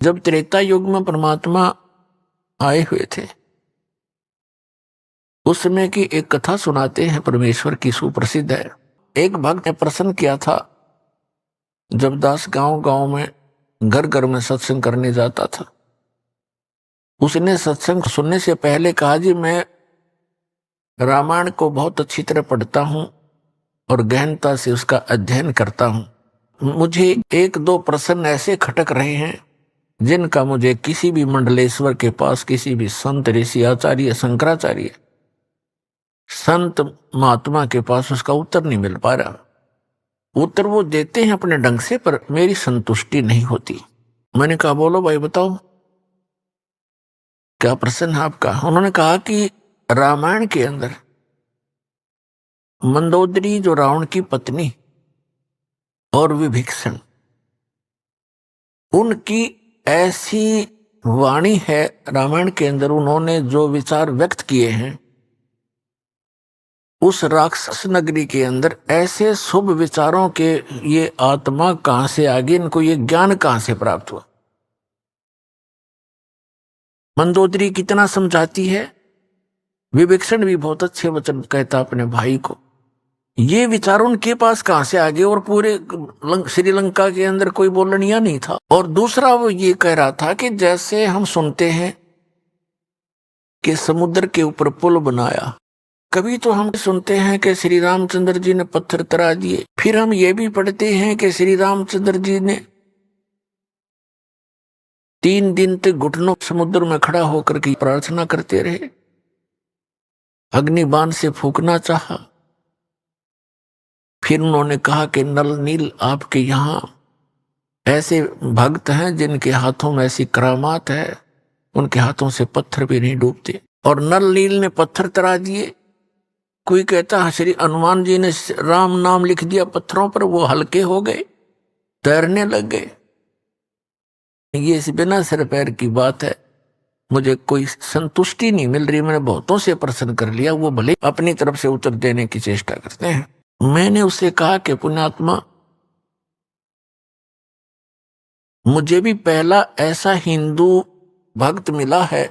जब त्रेता युग में परमात्मा आए हुए थे, उस समय की एक कथा सुनाते हैं परमेश्वर की, सुप्रसिद्ध है। एक भक्त ने प्रश्न किया था, जब दास गांव गांव में घर घर में सत्संग करने जाता था, उसने सत्संग सुनने से पहले कहा, जी मैं रामायण को बहुत अच्छी तरह पढ़ता हूं और गहनता से उसका अध्ययन करता हूं। मुझे एक दो प्रश्न ऐसे खटक रहे हैं जिनका मुझे किसी भी मंडलेश्वर के पास, किसी भी संत ऋषि आचार्य शंकराचार्य संत महात्मा के पास उसका उत्तर नहीं मिल पा रहा। उत्तर वो देते हैं अपने ढंग से, पर मेरी संतुष्टि नहीं होती। मैंने कहा, बोलो भाई बताओ क्या प्रश्न है आपका। उन्होंने कहा कि रामायण के अंदर मंदोदरी जो रावण की पत्नी और विभीषण, उनकी ऐसी वाणी है रामायण के अंदर, उन्होंने जो विचार व्यक्त किए हैं, उस राक्षस नगरी के अंदर ऐसे शुभ विचारों के ये आत्मा कहां से आ गई, इनको ये ज्ञान कहां से प्राप्त हुआ। मंदोदरी कितना समझाती है, विभीषण भी बहुत अच्छे वचन कहता अपने भाई को। ये विचार उनके पास कहां से आ गए, और पूरे श्रीलंका के अंदर कोई बोलनिया नहीं था। और दूसरा वो ये कह रहा था कि जैसे हम सुनते हैं कि समुद्र के ऊपर पुल बनाया, कभी तो हम सुनते हैं कि श्री रामचंद्र जी ने पत्थर तरा दिए, फिर हम ये भी पढ़ते हैं कि श्री रामचंद्र जी ने 3 दिन तक घुटनों समुद्र में खड़ा होकर के प्रार्थना करते रहे, अग्निबाण से फूंकना चाहा। फिर उन्होंने कहा कि नल नील आपके यहाँ ऐसे भक्त हैं जिनके हाथों में ऐसी करामात है, उनके हाथों से पत्थर भी नहीं डूबते। और नल नील ने पत्थर तरा दिए। कोई कहता है श्री हनुमान जी ने राम नाम लिख दिया पत्थरों पर, वो हल्के हो गए, तैरने लग गए। ये इस बिना सिर पैर की बात है, मुझे कोई संतुष्टि नहीं मिल रही। मैंने बहुतों से प्रश्न कर लिया, वो भले अपनी तरफ से उत्तर देने की चेष्टा करते हैं। मैंने उससे कहा कि पुण्यात्मा, मुझे भी पहला ऐसा हिंदू भक्त मिला है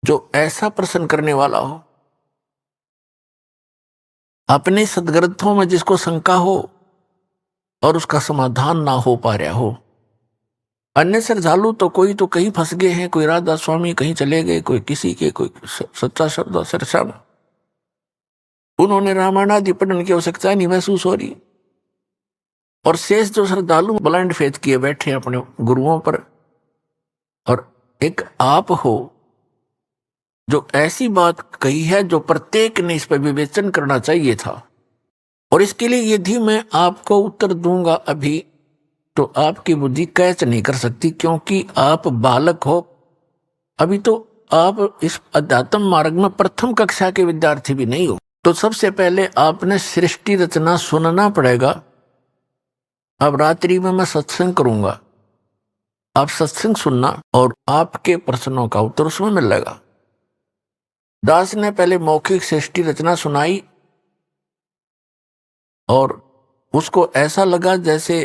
जो ऐसा प्रश्न करने वाला हो, अपने सदग्रंथों में जिसको शंका हो और उसका समाधान ना हो पा रहा हो। अन्य श्रद्धालु तो कोई तो कहीं फंस गए हैं, कोई राधा स्वामी कहीं चले गए, कोई किसी के, कोई सच्चा श्रद्धा सरसा में, उन्होंने रामायण आदि पढ़ने की आवश्यकता नहीं महसूस हो रही। और शेष जो श्रद्धालु ब्लाइंड फेथ किए बैठे अपने गुरुओं पर, और एक आप हो जो ऐसी बात कही है जो प्रत्येक ने इस पर विवेचन करना चाहिए था। और इसके लिए यदि मैं आपको उत्तर दूंगा अभी, तो आपकी बुद्धि कैच नहीं कर सकती, क्योंकि आप बालक हो, अभी तो आप इस अध्यात्म मार्ग में प्रथम कक्षा के विद्यार्थी भी नहीं हो। तो सबसे पहले आपने सृष्टि रचना सुनना पड़ेगा। अब रात्रि में मैं सत्संग करूंगा, आप सत्संग सुनना और आपके प्रश्नों का उत्तर उसमें मिलेगा। दास ने पहले मौखिक सृष्टि रचना सुनाई और उसको ऐसा लगा जैसे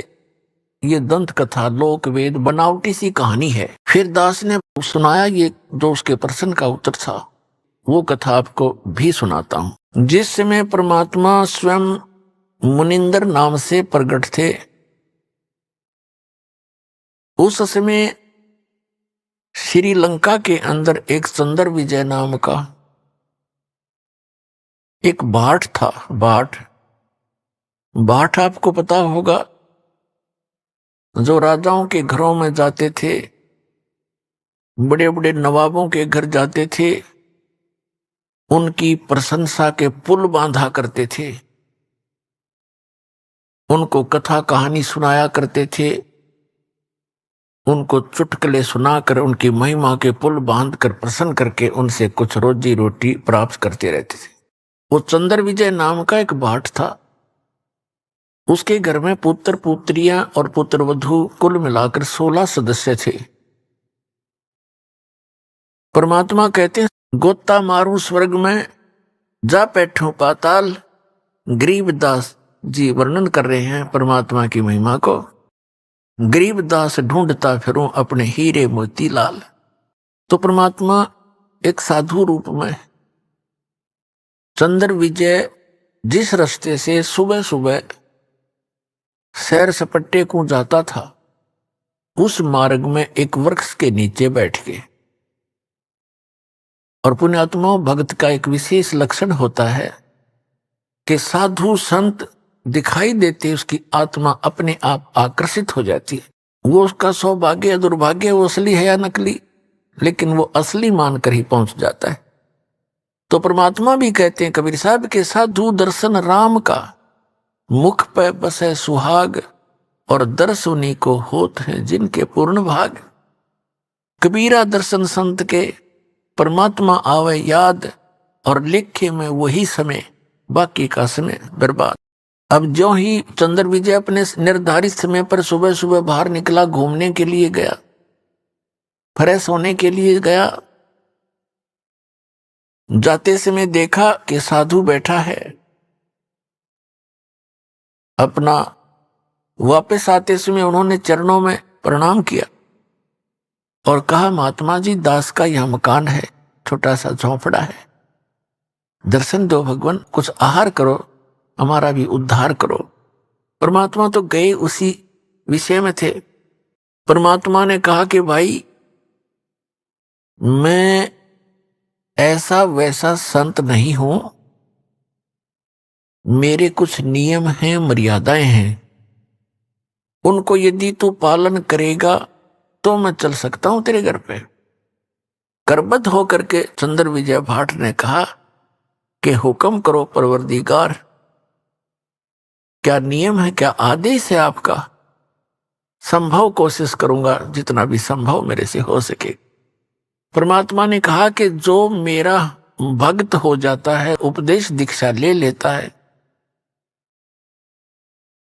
ये दंत कथा, लोक वेद, बनावटी सी कहानी है। फिर दास ने सुनाया ये जो उसके प्रश्न का उत्तर था, वो कथा आपको भी सुनाता हूं। जिस समय परमात्मा स्वयं मुनिंदर नाम से प्रकट थे, उस समय श्रीलंका के अंदर एक चंद्र विजय नाम का एक भाट था। भाट आपको पता होगा, जो राजाओं के घरों में जाते थे, बड़े बड़े नवाबों के घर जाते थे, उनकी प्रशंसा के पुल बांधा करते थे, उनको कथा कहानी सुनाया करते थे, उनको चुटकुले सुनाकर उनकी महिमा के पुल बांधकर प्रसन्न करके उनसे कुछ रोजी रोटी प्राप्त करते रहते थे। वो चंद्र विजय नाम का एक भाट था। उसके घर में पुत्र पुत्रियां और पुत्र वधू कुल मिलाकर 16 सदस्य थे। परमात्मा कहते हैं, गोता मारूं स्वर्ग में, जा बैठूं पाताल। गरीबदास जी वर्णन कर रहे हैं परमात्मा की महिमा को। गरीबदास ढूंढता फिरूं अपने हीरे मोतीलाल। तो परमात्मा एक साधु रूप में चंद्र विजय जिस रास्ते से सुबह सुबह सैर सपट्टे को जाता था, उस मार्ग में एक वृक्ष के नीचे बैठ के, और पुण्यात्मा भक्त का एक विशेष लक्षण होता है कि साधु संत दिखाई देते उसकी आत्मा अपने आप आकर्षित हो जाती है। वो उसका सौभाग्य या दुर्भाग्य, वो असली है या नकली, लेकिन वो असली मानकर ही पहुंच जाता है। तो परमात्मा भी कहते हैं कबीर साहब के साधु दर्शन राम का, मुख पे बसे सुहाग, और दर्श उन्हीं को होत हैं जिनके पूर्ण भाग। कबीरा दर्शन संत के, परमात्मा आवे याद, और लेखे में वही समय, बाकी का समय बर्बाद। अब जो ही चंद्र विजय अपने निर्धारित समय पर सुबह सुबह बाहर निकला, घूमने के लिए गया, फ्रेश होने के लिए गया, जाते समय देखा कि साधु बैठा है। अपना वापस आते समय उन्होंने चरणों में प्रणाम किया और कहा, महात्मा जी, दास का यह मकान है, छोटा सा झोंपड़ा है, दर्शन दो भगवान, कुछ आहार करो, हमारा भी उद्धार करो। परमात्मा तो गए उसी विषय में थे। परमात्मा ने कहा कि भाई, मैं ऐसा वैसा संत नहीं हूं, मेरे कुछ नियम हैं, मर्यादाएं हैं, उनको यदि तू पालन करेगा तो मैं चल सकता हूं तेरे घर पे। करबद्ध होकर के चंद्र विजय भाट ने कहा कि हुक्म करो परवरदिगार, क्या नियम है, क्या आदेश है आपका? संभव कोशिश करूंगा, जितना भी संभव मेरे से हो सके। परमात्मा ने कहा कि जो मेरा भक्त हो जाता है, उपदेश दीक्षा ले लेता है,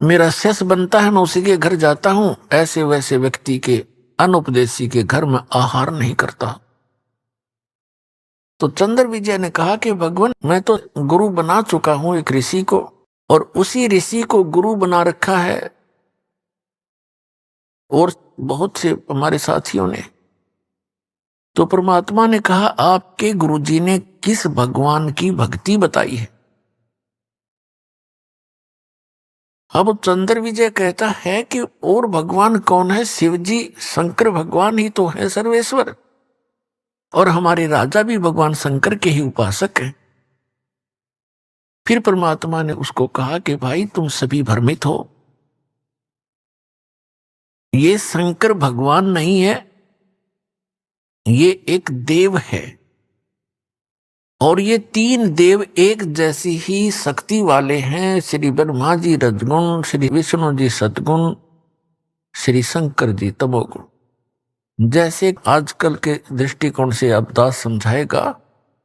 मेरा शिष्य बनता है, मैं उसी के घर जाता हूं, ऐसे वैसे व्यक्ति के, अनुपदेशी के घर में आहार नहीं करता। तो चंद्र विजय ने कहा कि भगवान, मैं तो गुरु बना चुका हूं एक ऋषि को, और उसी ऋषि को गुरु बना रखा है, और बहुत से हमारे साथियों ने। तो परमात्मा ने कहा, आपके गुरुजी ने किस भगवान की भक्ति बताई है? अब चंद्र विजय कहता है कि और भगवान कौन है? शिव जी, शंकर भगवान ही तो है सर्वेश्वर, और हमारे राजा भी भगवान शंकर के ही उपासक हैं। फिर परमात्मा ने उसको कहा कि भाई, तुम सभी भ्रमित हो, ये शंकर भगवान नहीं है, ये एक देव है, और ये तीन देव एक जैसी ही शक्ति वाले हैं। श्री ब्रह्मा जी रजगुण, श्री विष्णु जी सतगुण, श्री शंकर जी तमोगुण। जैसे आजकल के दृष्टिकोण से अब दास समझाएगा,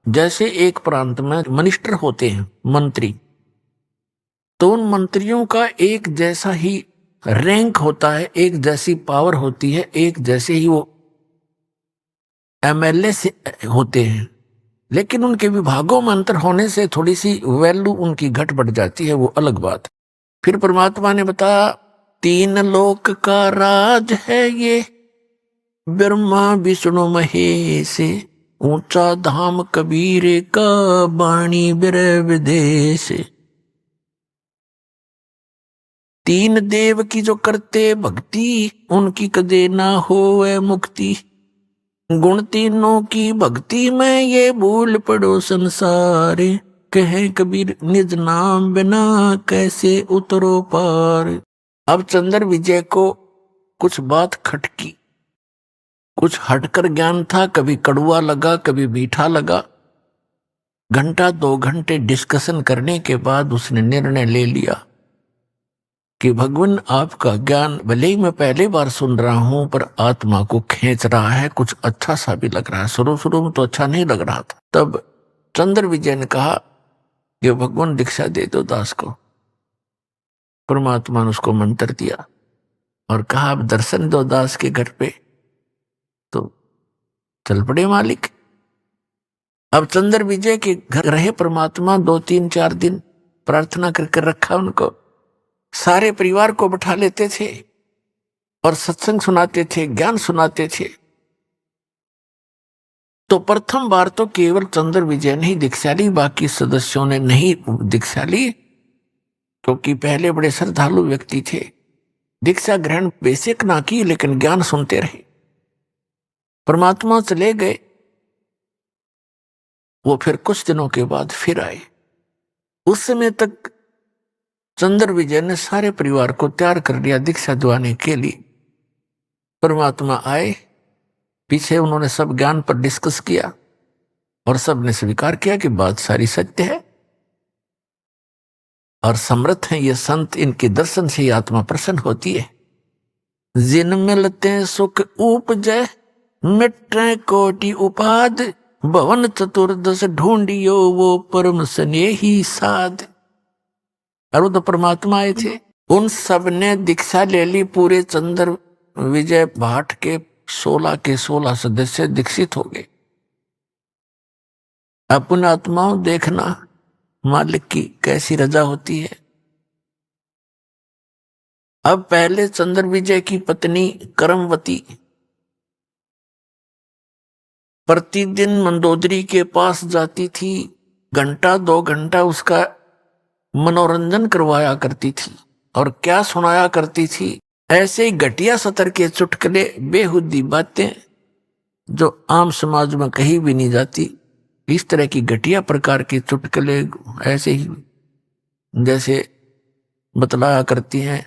जैसे एक प्रांत में मिनिस्टर होते हैं, मंत्री, तो उन मंत्रियों का एक जैसा ही रैंक होता है, एक जैसी पावर होती है, एक जैसे ही वो एमएलए से होते हैं, लेकिन उनके विभागों में अंतर होने से थोड़ी सी वैल्यू उनकी घट बढ़ जाती है, वो अलग बात। फिर परमात्मा ने बताया, तीन लोक का राज है ये, ब्रह्मा विष्णु महेश, ऊंचा धाम कबीर का, बाणी बिरह विदेश। तीन देव की जो करते भक्ति, उनकी कदे ना होवे मुक्ति। गुण तीनों की भक्ति में ये भूल पड़ो संसार, कहे कबीर निज नाम बिना कैसे उतरो पार। अब चंद्र विजय को कुछ बात खटकी, कुछ हटकर ज्ञान था, कभी कड़वा लगा, कभी मीठा लगा। घंटा 2 घंटे डिस्कशन करने के बाद उसने निर्णय ले लिया कि भगवान, आपका ज्ञान भले ही मैं पहली बार सुन रहा हूं, पर आत्मा को खींच रहा है, कुछ अच्छा सा भी लग रहा है। शुरू शुरू में तो अच्छा नहीं लग रहा था। तब चंद्र विजय ने कहा कि भगवान, दीक्षा दे दो दास को। परमात्मा ने उसको मंत्र दिया और कहा, अब दर्शन दो दास के घर पे। तो चल पड़े मालिक। अब चंद्र विजय के घर रहे परमात्मा 2, 3, 4 दिन, प्रार्थना करके रखा उनको। सारे परिवार को बैठा लेते थे, और सत्संग सुनाते थे, ज्ञान सुनाते थे। तो प्रथम बार तो केवल चंद्र विजय ने ही दीक्षा ली, बाकी सदस्यों ने नहीं दीक्षा ली, क्योंकि पहले बड़े श्रद्धालु व्यक्ति थे। दीक्षा ग्रहण बेसिक ना की, लेकिन ज्ञान सुनते रहे। परमात्मा चले गए, वो फिर कुछ दिनों के बाद फिर आए। उस समय तक चंद्र विजय ने सारे परिवार को तैयार कर लिया दीक्षा दिवाने के लिए। परमात्मा आए, पीछे उन्होंने सब ज्ञान पर डिस्कस किया और सबने स्वीकार किया कि बात सारी सत्य है और समर्थ हैं ये संत, इनके दर्शन से ही आत्मा प्रसन्न होती है। जिन मिलते सुख उपजय, मिटे कोटि उपाद, भवन चतुर्दश ढूंढियो वो परम स्नेही साध। और वो तो परमात्मा आए थे, उन सब ने दीक्षा ले ली। पूरे चंद्र विजय भाट के 16 के 16 सदस्य दीक्षित हो गए। अपने आत्माओं देखना मालिक की कैसी रजा होती है। अब पहले चंद्र विजय की पत्नी करमवती प्रतिदिन मंदोदरी के पास जाती थी, घंटा 2 घंटा उसका मनोरंजन करवाया करती थी। और क्या सुनाया करती थी? ऐसे ही घटिया सतर के चुटकुले, बेहुदी बातें जो आम समाज में कहीं भी नहीं जाती। इस तरह की घटिया प्रकार के चुटकुले ऐसे ही जैसे बतलाया करती हैं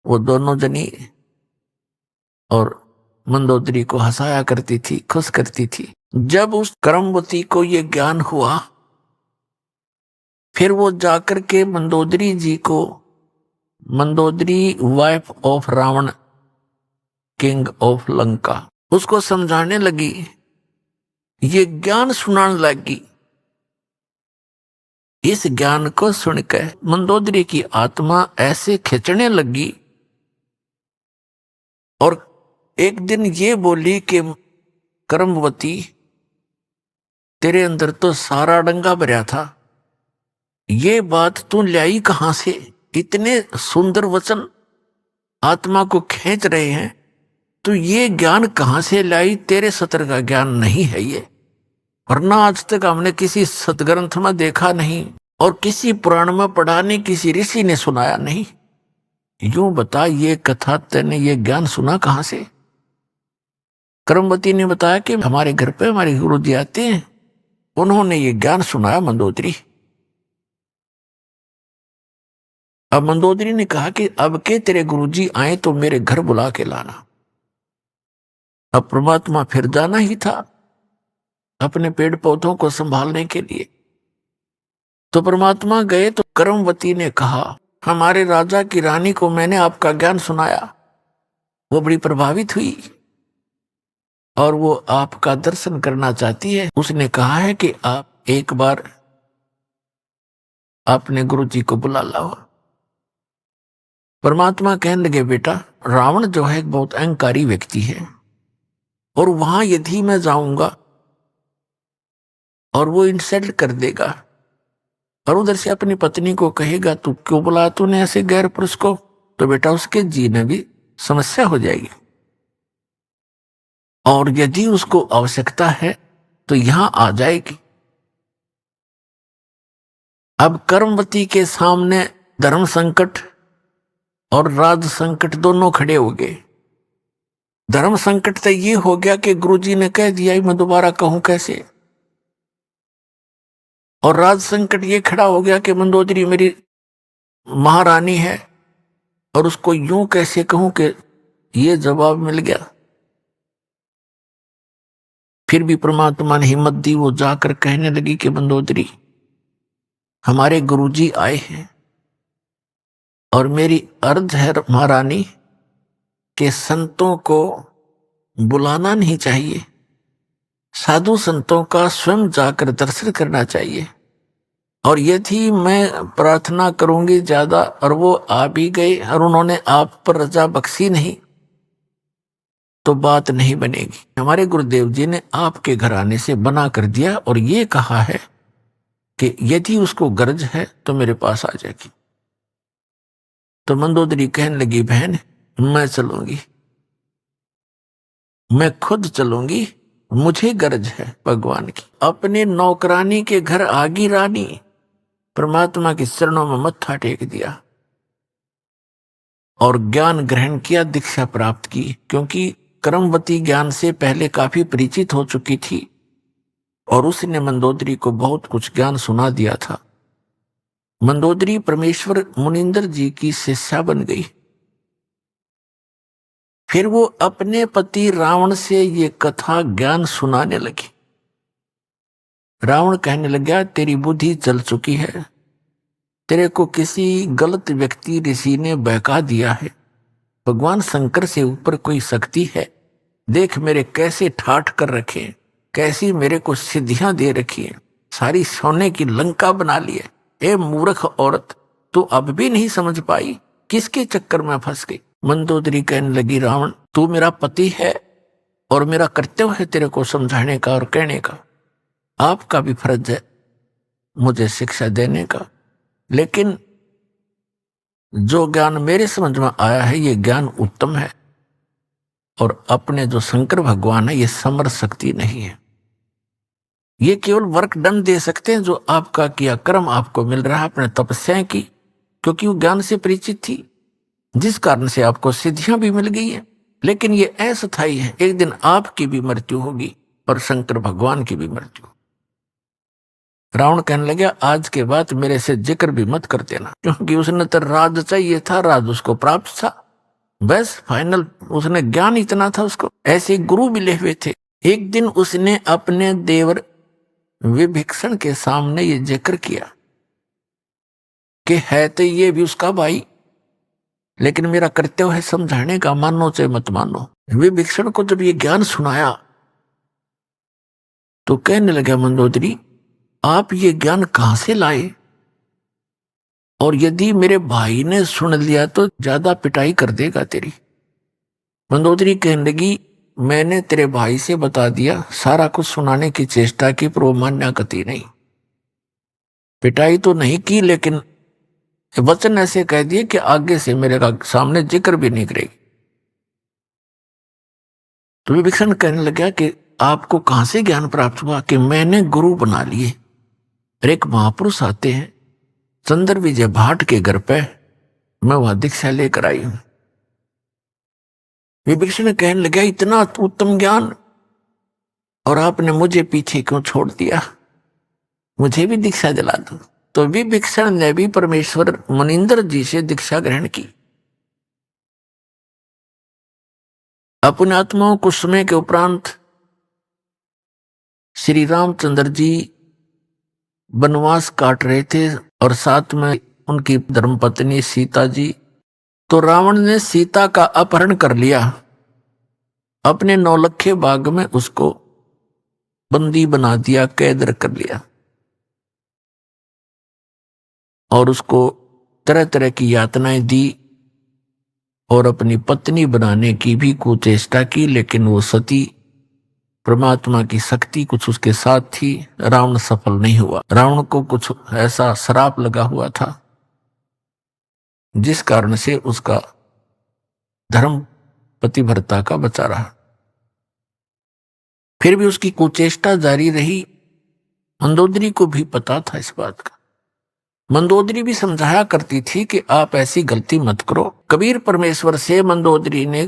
वो दोनों जनी, और मंदोदरी को हंसाया करती थी, खुश करती थी। जब उस करमवती को ये ज्ञान हुआ, फिर वो जाकर के मंदोदरी जी को, Mandodari wife of Ravan, king of Lanka, उसको समझाने लगी, ये ज्ञान सुनाने लगी। इस ज्ञान को सुनकर मंदोदरी की आत्मा ऐसे खिंचने लगी और एक दिन ये बोली कि करमवती, तेरे अंदर तो सारा डंगा भरा था, ये बात तू लाई कहां से? इतने सुंदर वचन आत्मा को खींच रहे हैं, तो ये ज्ञान कहां से लाई? तेरे सत्र का ज्ञान नहीं है ये, वरना आज तक हमने किसी सदग्रंथ में देखा नहीं और किसी पुराण में पढ़ा नहीं, किसी ऋषि ने सुनाया नहीं। यूं बता, ये कथा तेने ये ज्ञान सुना कहां से? करमवती ने बताया कि हमारे घर पे हमारे गुरु जी आते हैं, उन्होंने ये ज्ञान सुनाया मंदोदरी। अब मंदोदरी ने कहा कि अब के तेरे गुरुजी आए तो मेरे घर बुला के लाना। अब परमात्मा फिर जाना ही था अपने पेड़ पौधों को संभालने के लिए। तो परमात्मा गए तो करमवती ने कहा, हमारे राजा की रानी को मैंने आपका ज्ञान सुनाया, वो बड़ी प्रभावित हुई और वो आपका दर्शन करना चाहती है। उसने कहा है कि आप एक बार अपने गुरु जी को बुला लाओ। परमात्मा कहने लगे, बेटा, रावण जो है एक बहुत अहंकारी व्यक्ति है, और वहां यदि मैं जाऊंगा और वो इंसल्ट कर देगा और उधर से अपनी पत्नी को कहेगा तू क्यों बुलाया तूने ऐसे गैर पुरुष को, तो बेटा उसके जीने भी समस्या हो जाएगी। और यदि उसको आवश्यकता है तो यहां आ जाएगी। अब कर्मवती के सामने धर्म संकट और राज संकट दोनों खड़े हो गए। धर्म संकट तो ये हो गया कि गुरुजी ने कह दिया, मैं दोबारा कहूं कैसे? और राज संकट ये खड़ा हो गया कि मंदोदरी मेरी महारानी है और उसको यूं कैसे कहूं कि ये जवाब मिल गया। फिर भी परमात्मा ने हिम्मत दी, वो जाकर कहने लगी कि मंदोदरी, हमारे गुरुजी आए हैं और मेरी अर्ज है महारानी के संतों को बुलाना नहीं चाहिए, साधु संतों का स्वयं जाकर दर्शन करना चाहिए। और यदि मैं प्रार्थना करूंगी ज्यादा और वो आ भी गए और उन्होंने आप पर रजा बख्शी नहीं, तो बात नहीं बनेगी। हमारे गुरुदेव जी ने आपके घराने से बना कर दिया और ये कहा है कि यदि उसको गरज है तो मेरे पास आ जाएगी। तो मंदोदरी कहने लगी, बहन, मैं चलूंगी, मैं खुद चलूंगी, मुझे गरज है भगवान की। अपने नौकरानी के घर आगी रानी, परमात्मा के चरणों में मत्था टेक दिया और ज्ञान ग्रहण किया, दीक्षा प्राप्त की। क्योंकि कर्मवती ज्ञान से पहले काफी परिचित हो चुकी थी और उसने मंदोदरी को बहुत कुछ ज्ञान सुना दिया था। मंदोदरी परमेश्वर मुनिंदर जी की शिष्या बन गई। फिर वो अपने पति रावण से ये कथा ज्ञान सुनाने लगी। रावण कहने लगा, तेरी बुद्धि चल चुकी है, तेरे को किसी गलत व्यक्ति ऋषि ने बहका दिया है। भगवान शंकर से ऊपर कोई शक्ति है, देख मेरे कैसे ठाठ कर रखे, कैसी मेरे को सिद्धियां दे रखी है, सारी सोने की लंका बना ली है। ए मूर्ख औरत, तू अब भी नहीं समझ पाई, किसके चक्कर में फंस गई। मंदोदरी कहने लगी, रावण तू मेरा पति है और मेरा कर्तव्य है तेरे को समझाने का और कहने का। आपका भी फर्ज है मुझे शिक्षा देने का, लेकिन जो ज्ञान मेरे समझ में आया है ये ज्ञान उत्तम है और अपने जो शंकर भगवान है ये समर शक्ति नहीं है। ये केवल वर्क डन दे सकते हैं जो आपका किया कर्म आपको मिल रहा है अपने तपस्याएं की, क्योंकि वो ज्ञान से परिचित थी, जिस कारण से आपको सिद्धियां भी मिल गई है। लेकिन ये अस्थायी है, एक दिन आपकी भी मृत्यु होगी और शंकर भगवान की भी मृत्यु। रावण कहने लगा, आज के बाद मेरे से जिक्र भी मत कर देना, क्योंकि उसने तो राज चाहिए था, राज उसको प्राप्त था, बस फाइनल उसने ज्ञान इतना था उसको। ऐसे गुरु मिले हुए थे। एक दिन उसने अपने देवर विभीषण के सामने ये जिक्र किया कि है तो ये भी उसका भाई, लेकिन मेरा कर्तव्य है समझाने का, मानो चाहे मत मानो। विभीषण को जब ये ज्ञान सुनाया तो कहने लगा, मंदोदरी आप ये ज्ञान कहां से लाए, और यदि मेरे भाई ने सुन लिया तो ज्यादा पिटाई कर देगा तेरी। मंदोदरी कहने लगी, मैंने तेरे भाई से बता दिया, सारा कुछ सुनाने की चेष्टा की, पर वो मान्या गति नहीं। पिटाई तो नहीं की, लेकिन वचन ऐसे कह दिए कि आगे से मेरे का सामने जिक्र भी नहीं करेगी। तो विभीषण कहने लगा कि आपको कहां से ज्ञान प्राप्त हुआ कि मैंने गुरु बना लिए। एक महापुरुष आते हैं चंद्र विजय भाट के घर पे, मैं वहां दीक्षा लेकर आई हूं। विभीषण कहने लगा, इतना उत्तम ज्ञान और आपने मुझे पीछे क्यों छोड़ दिया, मुझे भी दीक्षा दिला दो। तो विभीषण ने भी परमेश्वर मुनिंदर जी से दीक्षा ग्रहण की। अपने आत्माओं कुछ समय के उपरांत श्री रामचंद्र जी वनवास काट रहे थे और साथ में उनकी धर्मपत्नी सीता जी। तो रावण ने सीता का अपहरण कर लिया, अपने नौलखे बाग में उसको बंदी बना दिया, कैद कर लिया और उसको तरह तरह की यातनाएं दी और अपनी पत्नी बनाने की भी कुचेष्टा की, लेकिन वो सती परमात्मा की शक्ति कुछ उसके साथ थी, रावण सफल नहीं हुआ। रावण को कुछ ऐसा श्राप लगा हुआ था जिस कारण से उसका धर्म पतिव्रता का बचा रहा। फिर भी उसकी कुचेष्टा जारी रही। मंदोदरी को भी पता था इस बात का। मंदोदरी भी समझाया करती थी कि आप ऐसी गलती मत करो। कबीर परमेश्वर से मंदोदरी ने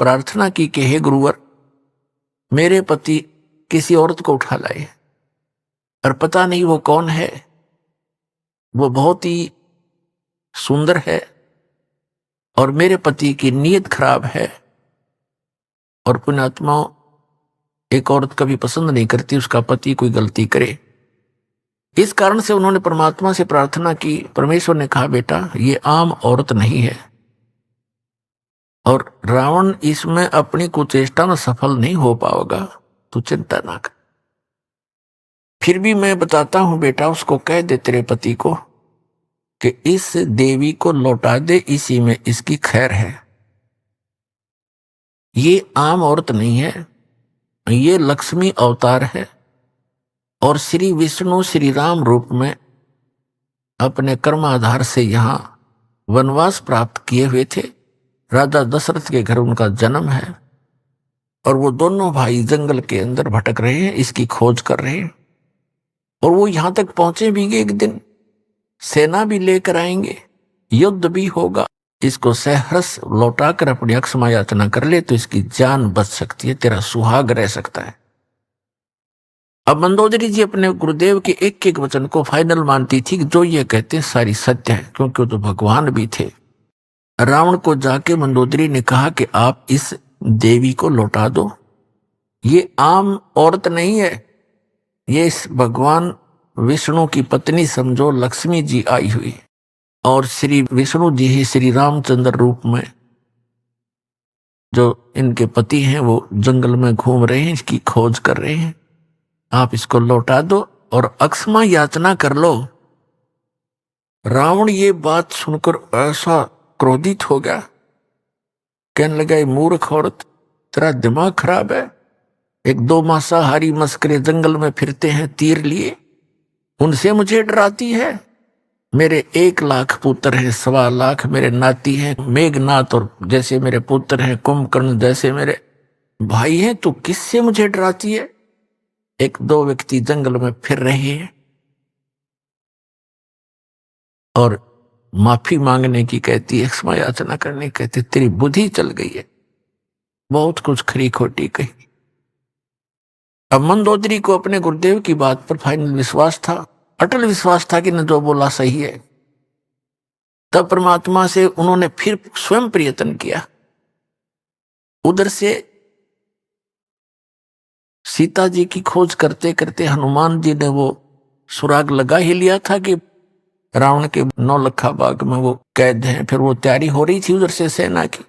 प्रार्थना की कि हे गुरुवर, मेरे पति किसी औरत को उठा लाए और पता नहीं वो कौन है, वो बहुत ही सुंदर है और मेरे पति की नीयत खराब है और पुण्यात्मा एक औरत कभी पसंद नहीं करती उसका पति कोई गलती करे। इस कारण से उन्होंने परमात्मा से प्रार्थना की। परमेश्वर ने कहा, बेटा ये आम औरत नहीं है और रावण इसमें अपनी कुचेष्टा में सफल नहीं हो पाएगा, तू चिंता ना कर। फिर भी मैं बताता हूं बेटा, उसको कह दे तेरे पति को कि इस देवी को लौटा दे, इसी में इसकी खैर है। ये आम औरत नहीं है, ये लक्ष्मी अवतार है और श्री विष्णु श्री राम रूप में अपने कर्माधार से यहां वनवास प्राप्त किए हुए थे राजा दशरथ के घर उनका जन्म है और वो दोनों भाई जंगल के अंदर भटक रहे हैं, इसकी खोज कर रहे हैं। और वो यहां तक पहुंचे भी कि एक दिन सेना भी लेकर आएंगे, युद्ध भी होगा, इसको सहर्ष लौटाकर अपनी अक्षमा याचना कर ले तो इसकी जान बच सकती है, तेरा सुहाग रह सकता है। अब मंदोदरी जी अपने गुरुदेव के एक एक वचन को फाइनल मानती थी कि जो ये कहते हैं सारी सत्य है, क्योंकि वो तो भगवान भी थे। रावण को जाके मंदोदरी ने कहा कि आप इस देवी को लौटा दो, ये आम औरत नहीं है, ये इस भगवान विष्णु की पत्नी समझो, लक्ष्मी जी आई हुई, और श्री विष्णु जी ही श्री रामचंद्र रूप में जो इनके पति हैं वो जंगल में घूम रहे हैं, इसकी खोज कर रहे हैं, आप इसको लौटा दो और अक्षमा याचना कर लो। रावण ये बात सुनकर ऐसा क्रोधित हो गया, कहने लगा, मूर्ख औरत, तेरा दिमाग खराब है, एक दो मांसाहारी मस्करे जंगल में फिरते हैं तीर लिए, उनसे मुझे डराती है? मेरे 1 लाख पुत्र हैं, 1.25 लाख मेरे नाती हैं, मेघनाथ और जैसे मेरे पुत्र हैं, कुंभकर्ण जैसे मेरे भाई हैं, तो किससे मुझे डराती है? एक दो व्यक्ति जंगल में फिर रहे हैं और माफी मांगने की कहती है, क्षमा याचना करने कहती, तेरी बुद्धि चल गई है, बहुत कुछ खरी खोटी कही। अब मंदोदरी को अपने गुरुदेव की बात पर फाइनल विश्वास था, अटल विश्वास था कि न जो बोला सही है। तब परमात्मा से उन्होंने फिर स्वयं प्रयत्न किया। उधर से सीता जी की खोज करते करते हनुमान जी ने वो सुराग लगा ही लिया था कि रावण के 9 लखा बाग में वो कैद हैं। फिर वो तैयारी हो रही थी उधर से सेना की।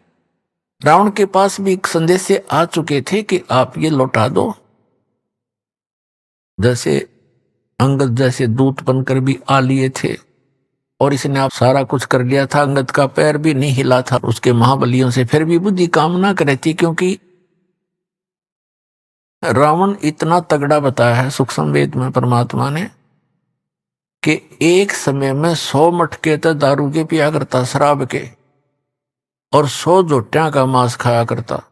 रावण के पास भी एक संदेश से आ चुके थे कि आप ये लौटा दो। जैसे अंगद जैसे दूत बनकर भी आ लिए थे और इसने आप सारा कुछ कर लिया था, अंगद का पैर भी नहीं हिला था उसके महाबलियों से, फिर भी बुद्धि काम ना करे थी, क्योंकि रावण इतना तगड़ा बताया है सूक्ष्म वेद में परमात्मा ने कि एक समय में 100 मटके तो दारू के पिया करता, शराब के, और 100 जोटियां का मांस खाया करता।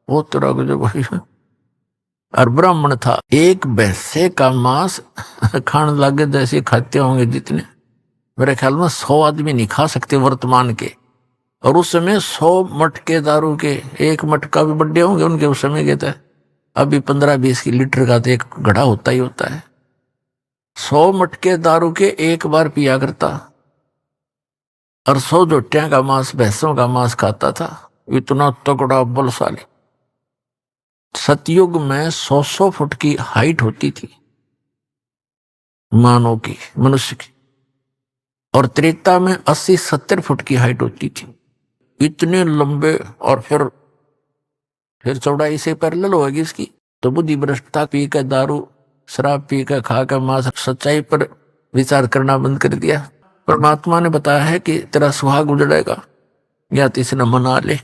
वो तेरा जो भाई और ब्राह्मण था, एक भैंसे का मांस खाने लगे जैसे खाते होंगे जितने, मेरे ख्याल में 100 आदमी नहीं खा सकते वर्तमान के। और उस समय 100 मटके दारू के, एक मटका भी बड्डे होंगे उनके उस समय के थे। अभी 15-20 लीटर का तो एक घड़ा होता ही होता है। 100 मटके दारू के एक बार पिया करता और 100 जोटियां का मांस, भैंसों का मांस खाता था। इतना तगड़ा बलशाली। सतयुग में 100 फुट की हाइट होती थी मानव की, मनुष्य की, और त्रेता में 80-70 फुट की हाइट होती थी। इतने लंबे, और फिर चौड़ाई से पैरेलल होगी इसकी। तो बुद्धि भ्रष्टता पी कर, दारू शराब पी कर, खा कर मांस, सच्चाई पर विचार करना बंद कर दिया। परमात्मा ने बताया है कि तेरा सुहाग उजड़ेगा या तो इसे न मना ले।